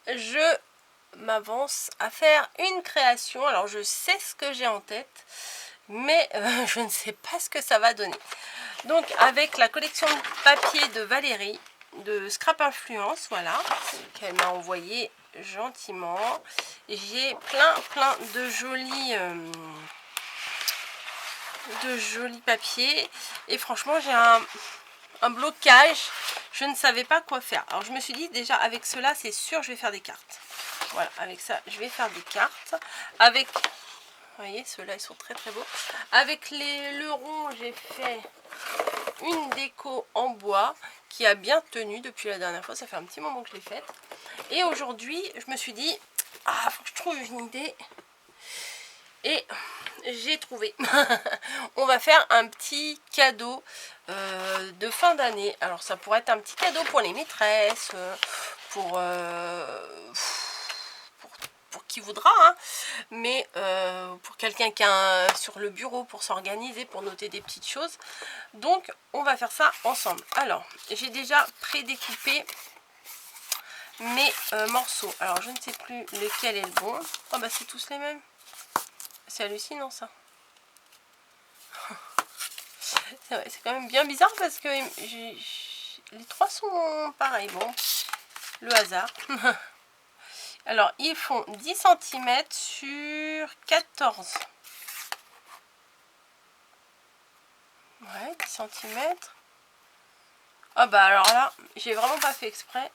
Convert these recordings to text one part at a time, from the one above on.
je m'avance à faire une création. Alors je sais ce que j'ai en tête, mais je ne sais pas ce que ça va donner. Donc avec la collection de papier de Valérie, de Scrap Influence, voilà, qu'elle m'a envoyé gentiment. J'ai plein de jolis papiers. Et franchement, j'ai un blocage. Je ne savais pas quoi faire. Alors je me suis dit déjà avec cela, c'est sûr, je vais faire des cartes. Voilà, avec ça, je vais faire des cartes. Avec, vous voyez, ceux-là, ils sont très beaux. Avec le rond, j'ai fait une déco en bois qui a bien tenu depuis la dernière fois. Ça fait un petit moment que je l'ai faite. Et aujourd'hui, je me suis dit, ah, faut que je trouve une idée. Et j'ai trouvé. On va faire un petit cadeau de fin d'année. Alors ça pourrait être un petit cadeau pour les maîtresses, pour qui voudra, hein, mais pour quelqu'un qui a sur le bureau pour s'organiser, pour noter des petites choses. Donc on va faire ça ensemble. Alors j'ai déjà prédécoupé mes morceaux. Alors je ne sais plus lequel est le bon. Oh bah c'est tous les mêmes. C'est hallucinant ça. C'est quand même bien bizarre parce que les trois sont pareils. Bon, le hasard. Alors, ils font 10 cm sur 14. Ouais, 10 cm. Ah bah alors là, j'ai vraiment pas fait exprès.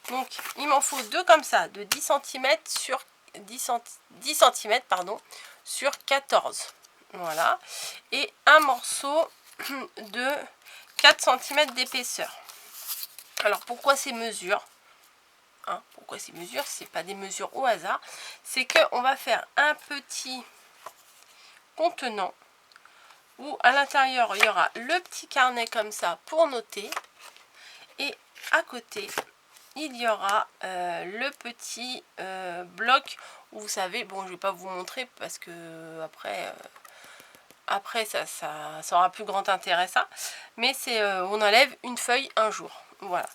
Donc, il m'en faut deux comme ça, de 10 cm sur 10 cm, pardon, sur 14. Voilà. Et un morceau de 4 cm d'épaisseur. Alors, pourquoi ces mesures? Pourquoi ces mesures? C'est pas des mesures au hasard. C'est qu'on va faire un petit contenant où à l'intérieur il y aura le petit carnet comme ça pour noter, et à côté il y aura le petit bloc où vous savez, bon je vais pas vous montrer parce que après ça aura plus grand intérêt ça, mais c'est on enlève une feuille un jour, voilà.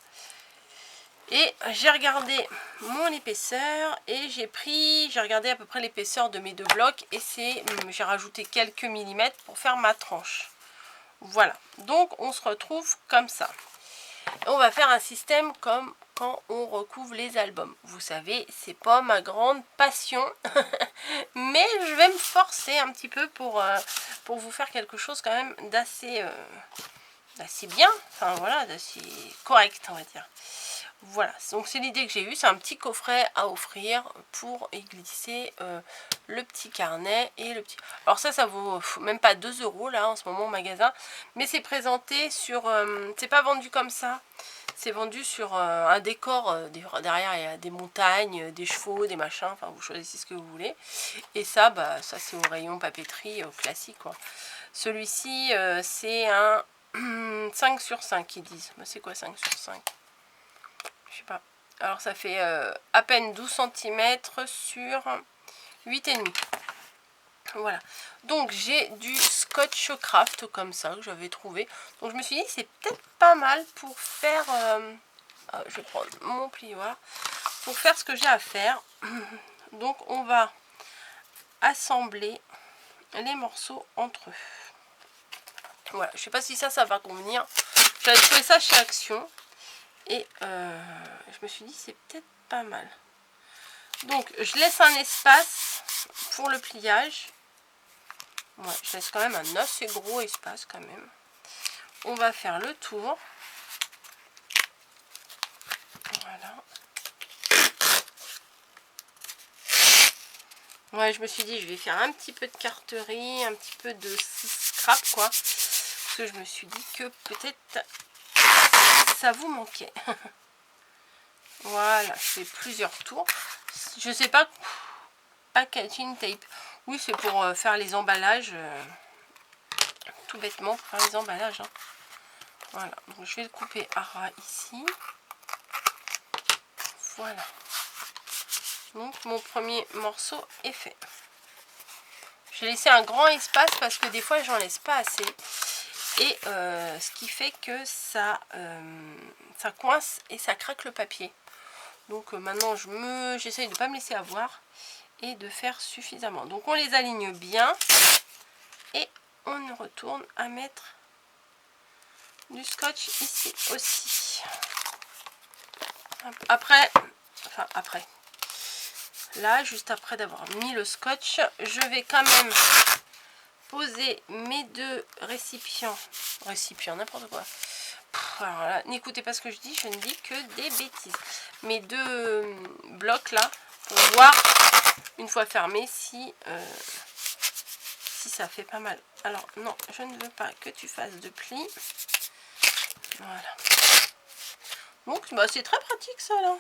Et j'ai regardé mon épaisseur et j'ai regardé à peu près l'épaisseur de mes deux blocs, et j'ai rajouté quelques millimètres pour faire ma tranche. Voilà, donc on se retrouve comme ça. On va faire un système comme quand on recouvre les albums. Vous savez, c'est pas ma grande passion, mais je vais me forcer un petit peu pour vous faire quelque chose quand même d'assez bien, enfin voilà, d'assez correct on va dire. Voilà, donc c'est l'idée que j'ai eue, c'est un petit coffret à offrir pour y glisser le petit carnet et le petit... Alors ça vaut même pas 2 € là en ce moment au magasin, mais c'est présenté sur... c'est pas vendu comme ça, c'est vendu sur un décor, derrière il y a des montagnes, des chevaux, des machins, enfin vous choisissez ce que vous voulez. Et ça, bah ça c'est au rayon papeterie classique quoi. Celui-ci c'est un 5 sur 5 ils disent, bah, c'est quoi 5 sur 5? Je sais pas. Alors ça fait à peine 12 cm sur 8,5. Voilà. Donc j'ai du scotch craft comme ça que j'avais trouvé. Donc je me suis dit c'est peut-être pas mal pour faire... je vais prendre mon plioir. Pour faire ce que j'ai à faire. Donc on va assembler les morceaux entre eux. Voilà. Je sais pas si ça va convenir. J'avais trouvé ça chez Action. Et je me suis dit c'est peut-être pas mal. Donc je laisse un espace pour le pliage. Ouais, je laisse quand même un assez gros espace quand même. On va faire le tour. Voilà. Ouais, je me suis dit je vais faire un petit peu de carterie, un petit peu de scrap quoi. Parce que je me suis dit que peut-être ça vous manquait. Voilà, je fais plusieurs tours. Je sais pas, packaging tape. Oui, c'est pour faire les emballages. Tout bêtement, pour faire les emballages. Hein. Voilà, donc je vais le couper à ras ici. Voilà. Donc mon premier morceau est fait. J'ai laissé un grand espace parce que des fois j'en laisse pas assez. Et ce qui fait que ça coince et ça craque le papier. Donc maintenant j'essaye de ne pas me laisser avoir et de faire suffisamment. Donc on les aligne bien et on retourne à mettre du scotch ici aussi. Après, là juste après d'avoir mis le scotch, je vais quand même poser mes deux récipients, n'importe quoi. Alors là, n'écoutez pas ce que je dis, je ne dis que des bêtises. Mes deux blocs là, pour voir une fois fermé si ça fait pas mal. Alors non, je ne veux pas que tu fasses de plis. Voilà. Donc bah, c'est très pratique ça là.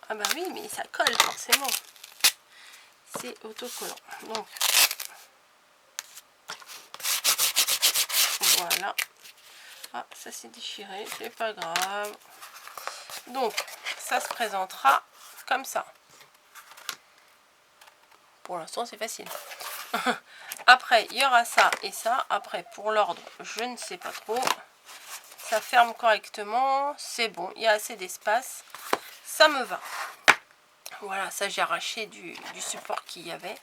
Ah bah oui, mais ça colle forcément. C'est autocollant. Donc voilà. Ah, ça s'est déchiré, c'est pas grave. Donc ça se présentera comme ça. Pour l'instant c'est facile. Après il y aura ça et ça. Après pour l'ordre je ne sais pas trop. Ça ferme correctement, c'est bon, il y a assez d'espace, ça me va. Voilà, ça j'ai arraché du support qu'il y avait.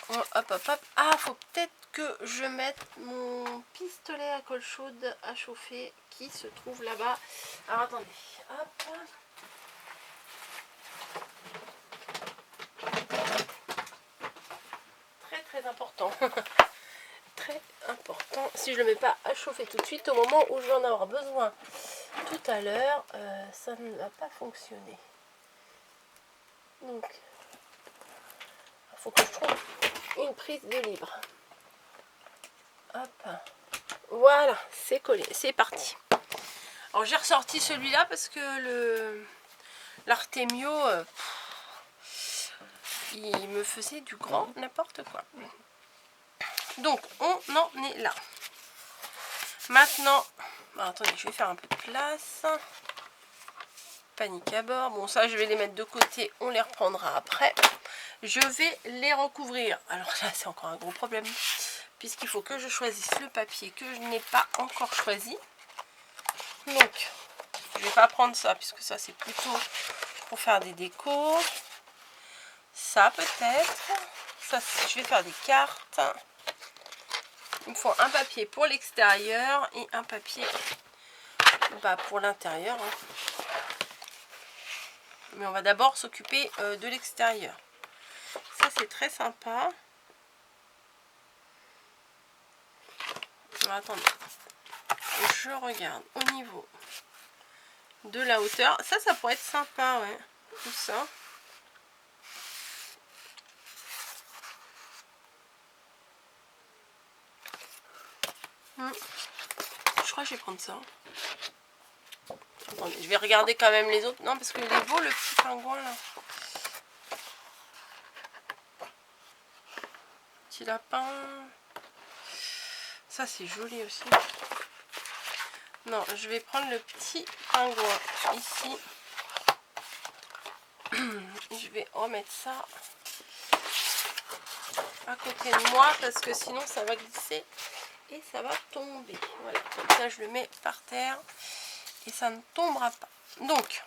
Hop hop hop. Ah, faut peut-être que je mette mon pistolet à colle chaude à chauffer qui se trouve là-bas. Alors attendez, hop. Très important. Très important. Si je le mets pas à chauffer tout de suite, au moment où je vais en avoir besoin tout à l'heure, ça ne va pas fonctionner. Donc, il faut que je trouve une prise de libre. Hop. Voilà, c'est collé, c'est parti. Alors j'ai ressorti celui-là parce que l'Artemio, il me faisait du grand n'importe quoi. Donc on en est là. Maintenant, attendez, je vais faire un peu de place. Panique à bord. Bon, ça je vais les mettre de côté, on les reprendra après. Je vais les recouvrir. Alors là c'est encore un gros problème puisqu'il faut que je choisisse le papier que je n'ai pas encore choisi. Donc je vais pas prendre ça puisque ça c'est plutôt pour faire des décos. Ça peut-être. Ça je vais faire des cartes. Il me faut un papier pour l'extérieur et un papier pour l'intérieur. Mais on va d'abord s'occuper de l'extérieur. Ça c'est très sympa. Alors, attendez. Je regarde au niveau de la hauteur. Ça pourrait être sympa, ouais. Tout ça. Je crois que je vais prendre ça. Attendez, je vais regarder quand même les autres. Non, parce que les beaux, le petit pingouin là. Petit lapin. Ça c'est joli aussi. Non, je vais prendre le petit pingouin ici. Je vais remettre ça à côté de moi parce que sinon ça va glisser et ça va tomber. Voilà, comme ça je le mets par terre et ça ne tombera pas. Donc,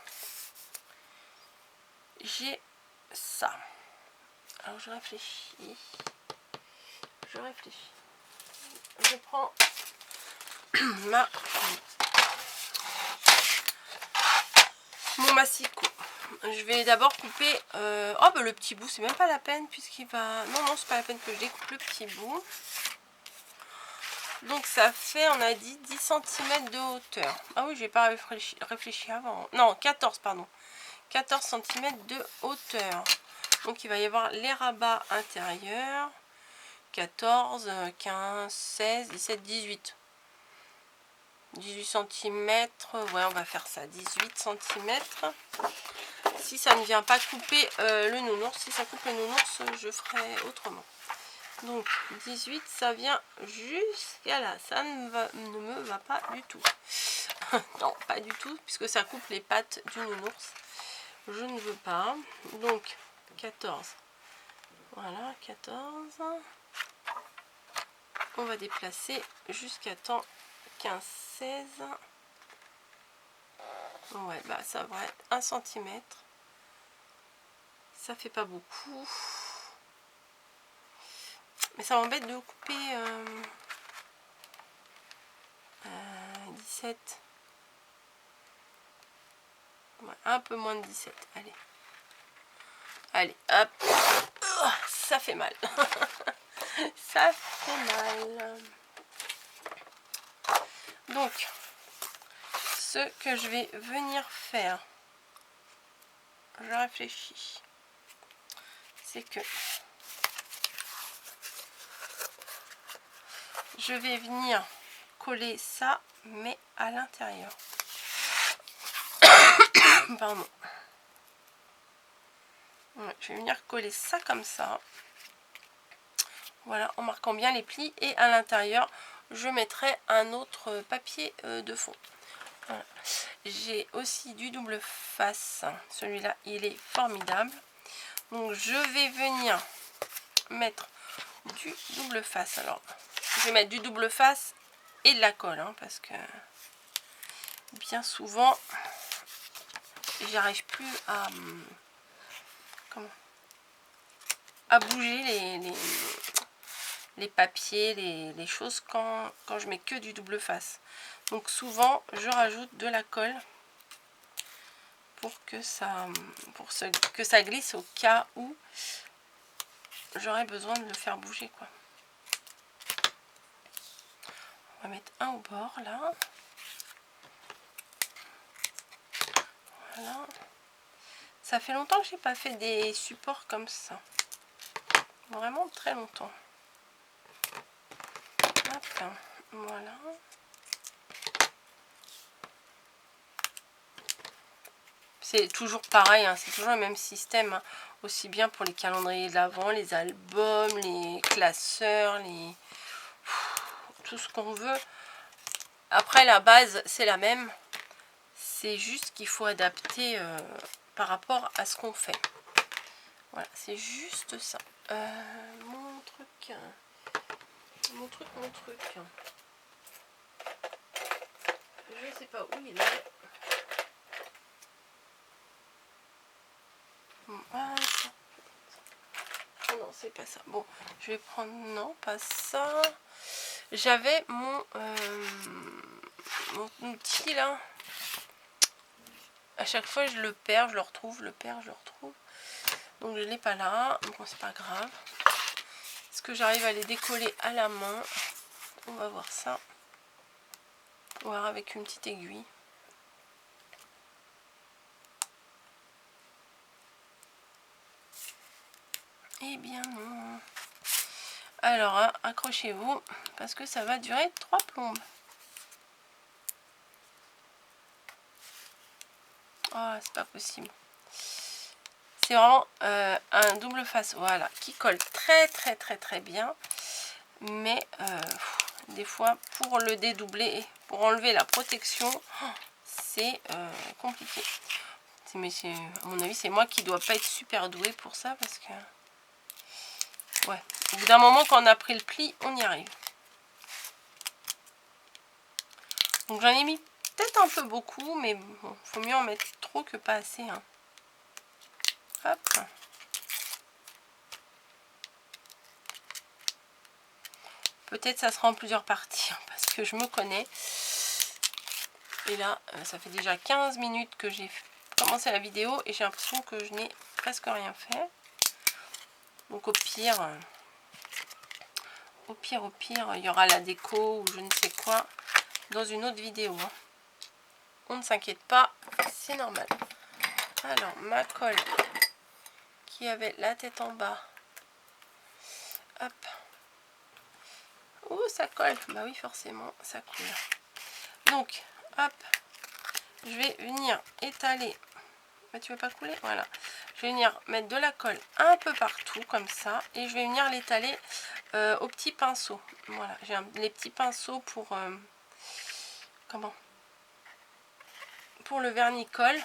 j'ai ça. Alors je réfléchis. Je prends mon massicot. Je vais d'abord couper le petit bout, c'est même pas la peine puisqu'il va... Non, c'est pas la peine que je découpe le petit bout. Donc ça fait, on a dit 10 cm de hauteur. Ah oui, j'ai pas réfléchi avant. Non, 14, pardon. 14 cm de hauteur. Donc il va y avoir les rabats intérieurs. 14, 15, 16, 17, 18. 18 cm. Ouais, on va faire ça. 18 cm. Si ça ne vient pas couper le nounours, si ça coupe le nounours, je ferai autrement. Donc 18, ça vient jusqu'à là. Ça ne me va pas du tout. Non, pas du tout, puisque ça coupe les pattes du nounours. Je ne veux pas. Donc 14. Voilà, 14. On va déplacer jusqu'à temps 15, 16. Ouais, bah ça va être 1 cm. Ça fait pas beaucoup. Mais ça m'embête de couper 17. Ouais, un peu moins de 17. Allez. Allez, hop. Oh, ça fait mal. Ça fait mal. Donc, ce que je vais venir faire, je réfléchis, c'est que je vais venir coller ça, mais à l'intérieur. Pardon. Ouais, je vais venir coller ça comme ça. Voilà, en marquant bien les plis. Et à l'intérieur, je mettrai un autre papier de fond. Voilà. J'ai aussi du double face. Celui-là, il est formidable. Donc, je vais venir mettre du double face. Alors, je vais mettre du double face et de la colle, hein, parce que bien souvent, j'arrive plus à bouger les papiers, les choses quand je mets que du double face. Donc souvent, je rajoute de la colle pour que ça glisse au cas où j'aurais besoin de le faire bouger, quoi. On va mettre un au bord là. Voilà. Ça fait longtemps que j'ai pas fait des supports comme ça. Vraiment très longtemps. Hop, voilà. C'est toujours pareil, hein, c'est toujours le même système, hein. Aussi bien pour les calendriers de l'Avent, les albums, les classeurs, tout ce qu'on veut. Après, la base, c'est la même. C'est juste qu'il faut adapter par rapport à ce qu'on fait. Voilà, c'est juste ça. Mon truc. Je sais pas où il est. Ah, oh non, c'est pas ça. Bon, je vais prendre... Non, pas ça. J'avais mon outil là. À chaque fois, je le perds, je le retrouve, je le perds, je le retrouve. Donc, je l'ai pas là. Bon, c'est pas grave. Est-ce que j'arrive à les décoller à la main? On va voir ça. On va voir avec une petite aiguille. Eh bien non. Alors, hein, accrochez-vous, parce que ça va durer 3 plombes. Oh, c'est pas possible. C'est vraiment un double face, voilà, qui colle très bien. Mais des fois, pour le dédoubler, pour enlever la protection, c'est compliqué. Mais à mon avis, c'est moi qui dois pas être super douée pour ça, parce que... Ouais, au bout d'un moment, quand on a pris le pli, on y arrive. Donc j'en ai mis peut-être un peu beaucoup, mais bon, faut mieux en mettre trop que pas assez, hein. Hop. Peut-être ça sera en plusieurs parties, hein, parce que je me connais. Et là, ça fait déjà 15 minutes que j'ai commencé la vidéo et j'ai l'impression que je n'ai presque rien fait. Donc au pire, il y aura la déco ou je ne sais quoi dans une autre vidéo, hein. On ne s'inquiète pas, c'est normal. Alors, ma colle qui avait la tête en bas. Hop. Oh, ça colle. Bah oui, forcément, ça colle. Donc, hop. Je vais venir étaler. Bah, tu veux pas couler? Voilà. Je vais venir mettre de la colle un peu partout, comme ça. Et je vais venir l'étaler au petit pinceau. Voilà. J'ai les petits pinceaux pour... comment? Pour le vernis-colle.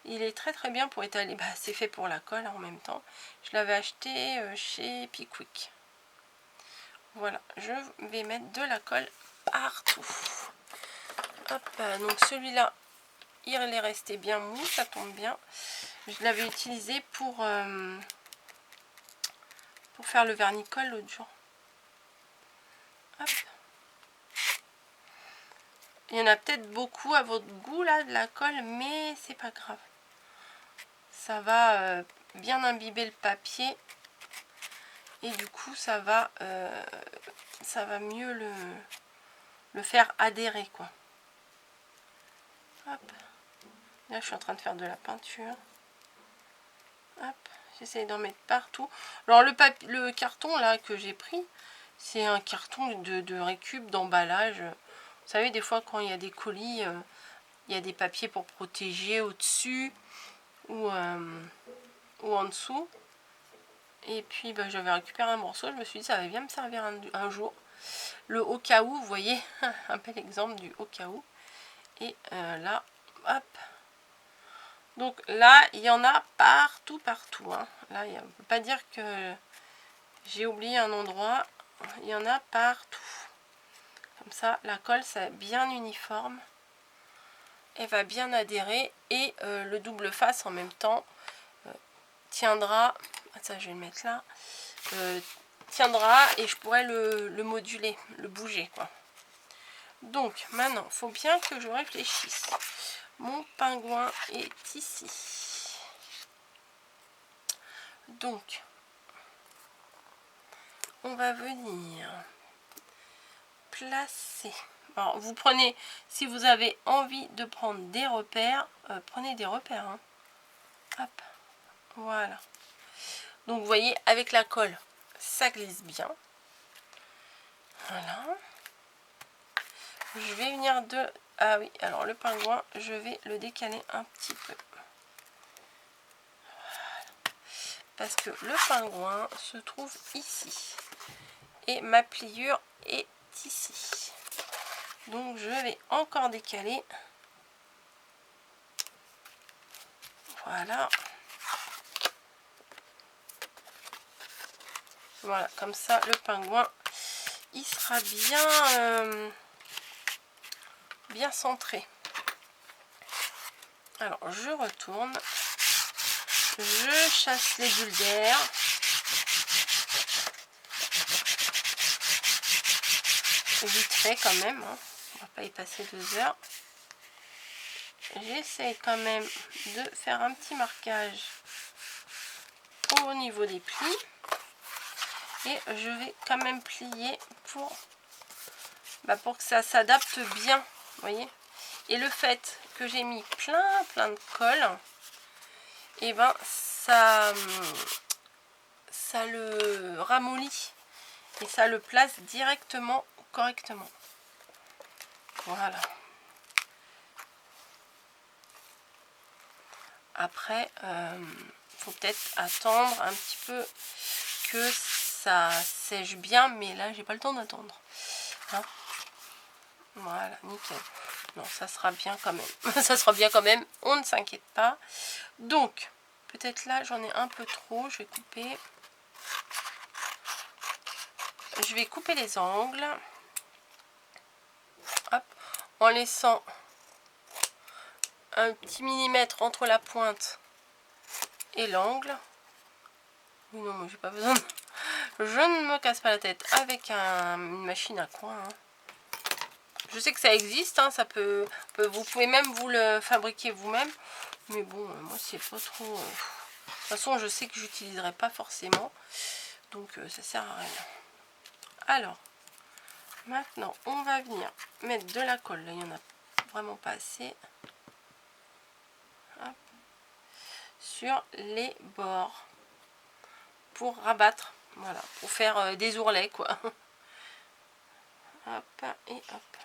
Il est très bien pour étaler. Bah, c'est fait pour la colle, hein, en même temps. Je l'avais acheté chez Pickwick. Voilà, je vais mettre de la colle partout. Hop, donc celui-là, il est resté bien mou, ça tombe bien. Je l'avais utilisé pour faire le vernicole l'autre jour. Hop. Il y en a peut-être beaucoup à votre goût là de la colle, mais c'est pas grave. Ça va bien imbiber le papier et du coup ça va mieux le faire adhérer quoi. Hop. Là je suis en train de faire de la peinture. Hop. J'essaie d'en mettre partout. Alors le carton là que j'ai pris, c'est un carton de récup, d'emballage. Vous savez, des fois quand il y a des colis, il y a des papiers pour protéger au-dessus ou en dessous. Et puis bah, j'avais récupéré un morceau, je me suis dit ça va bien me servir un jour. Le au cas où, vous voyez, un bel exemple du au cas où. Et là, hop. Donc là, il y en a partout, partout. Hein. Là, on ne peut pas dire que j'ai oublié un endroit. Il y en a partout. Comme ça, la colle, c'est bien uniforme. Elle va bien adhérer. Et le double face en même temps tiendra. Ça, je vais le mettre là. Tiendra et je pourrais le moduler, le bouger, quoi. Donc, maintenant, il faut bien que je réfléchisse. Mon pingouin est ici. Donc, on va venir placer. Alors, vous prenez, si vous avez envie de prendre des repères, prenez des repères. Hein. Hop, voilà. Donc, vous voyez, avec la colle, ça glisse bien. Voilà. Je vais venir de... Ah oui, alors le pingouin, je vais le décaler un petit peu. Parce que le pingouin se trouve ici. Et ma pliure est ici. Donc je vais encore décaler. Voilà. Voilà, comme ça le pingouin, il sera bien, bien centré. Alors je retourne. Je chasse les bulles d'air. Vite fait quand même, hein. On va pas y passer 2 heures. J'essaye quand même de faire un petit marquage au niveau des plis. Et je vais quand même plier pour que ça s'adapte bien, vous voyez. Et le fait que j'ai mis plein de colle, et ben ça le ramollit et ça le place directement, correctement. Voilà. Après, faut peut-être attendre un petit peu que ça sèche bien, mais là j'ai pas le temps d'attendre. Hein, voilà, nickel. Non, ça sera bien quand même. Ça sera bien quand même, on ne s'inquiète pas. Donc, peut-être là j'en ai un peu trop, je vais couper. Je vais couper les angles. Hop, en laissant un petit millimètre entre la pointe et l'angle. Oui, non, moi j'ai pas besoin de... Je ne me casse pas la tête avec une machine à coin. Hein. Je sais que ça existe, hein, vous pouvez même vous le fabriquer vous-même. Mais bon, moi c'est pas trop... De toute façon, je sais que j'utiliserai pas forcément. Donc ça sert à rien. Alors, maintenant, on va venir mettre de la colle. Là, il n'y en a vraiment pas assez. Hop. Sur les bords. Pour rabattre. Voilà, pour faire des ourlets, quoi. Hop, et hop.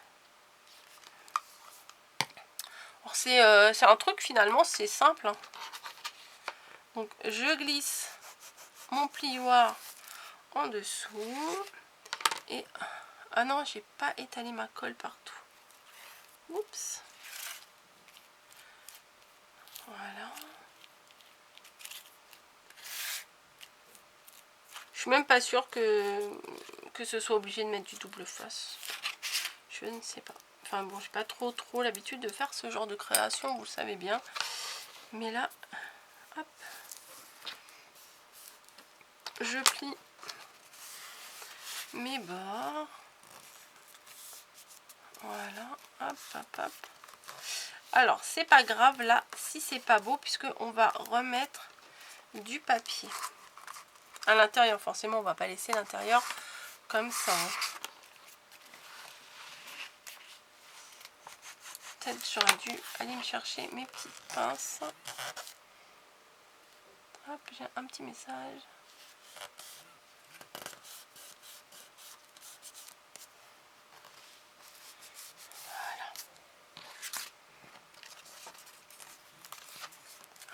C'est un truc, finalement, c'est simple. Hein. Donc, je glisse mon plioir en dessous. Et... Ah non, j'ai pas étalé ma colle partout. Oups. Voilà. Je suis même pas sûre que ce soit obligé de mettre du double face. Je ne sais pas. Enfin bon, j'ai pas trop l'habitude de faire ce genre de création, vous le savez bien. Mais là, hop, je plie mes bords. Voilà, hop, hop, hop. Alors, c'est pas grave là, si c'est pas beau, puisque on va remettre du papier à l'intérieur. Forcément, on va pas laisser l'intérieur comme ça. Hein. Peut-être j'aurais dû aller me chercher mes petites pinces. Hop, j'ai un petit message. Voilà.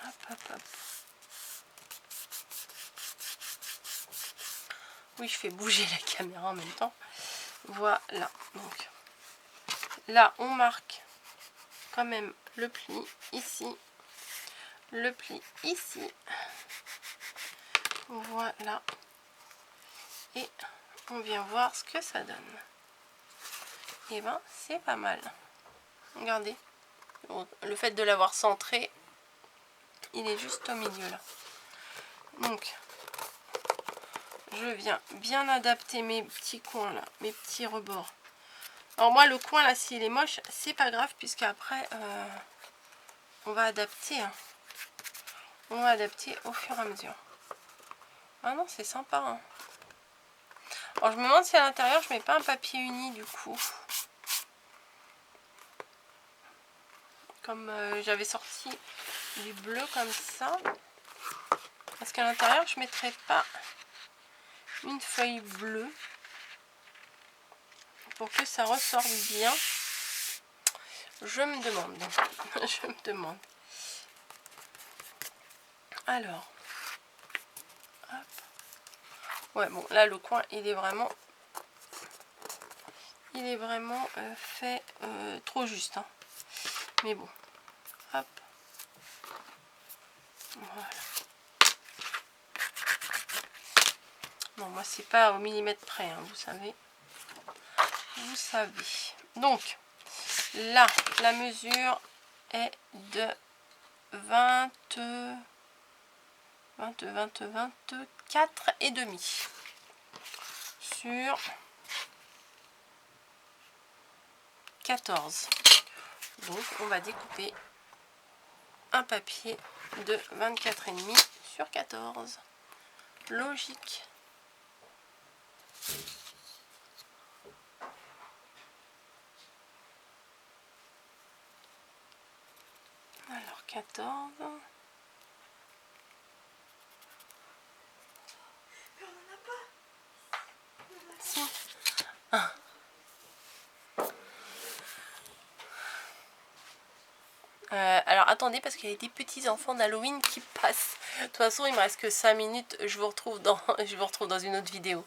Hop, hop, hop. Oui, je fais bouger la caméra en même temps. Voilà. Donc, là, on marque quand même le pli ici. Le pli ici. Voilà. Et on vient voir ce que ça donne. Et ben, c'est pas mal. Regardez. Le fait de l'avoir centré, il est juste au milieu là. Donc, je viens bien adapter mes petits coins là, mes petits rebords. Alors moi, le coin là, s'il est moche, c'est pas grave, puisque après, on va adapter. Hein. On va adapter au fur et à mesure. Ah non, c'est sympa. Hein. Alors, je me demande si à l'intérieur, je mets pas un papier uni du coup. Comme j'avais sorti du bleu comme ça. Parce qu'à l'intérieur, je ne mettrai pas une feuille bleue pour que ça ressorte bien. Je me demande. Je me demande. Alors. Hop. Ouais, bon, là, le coin, il est vraiment fait trop juste. Hein. Mais bon. Hop. Voilà. Non, moi, c'est pas au millimètre près, hein, vous savez. Vous savez. Donc, là, la mesure est de 24 et demi sur 14. Donc, on va découper un papier de 24 et demi sur 14. Logique. Alors, 14. Si. Ah. Alors attendez, parce qu'il y a des petits enfants d'Halloween qui passent. De toute façon, il me reste que 5 minutes. Je vous retrouve dans une autre vidéo.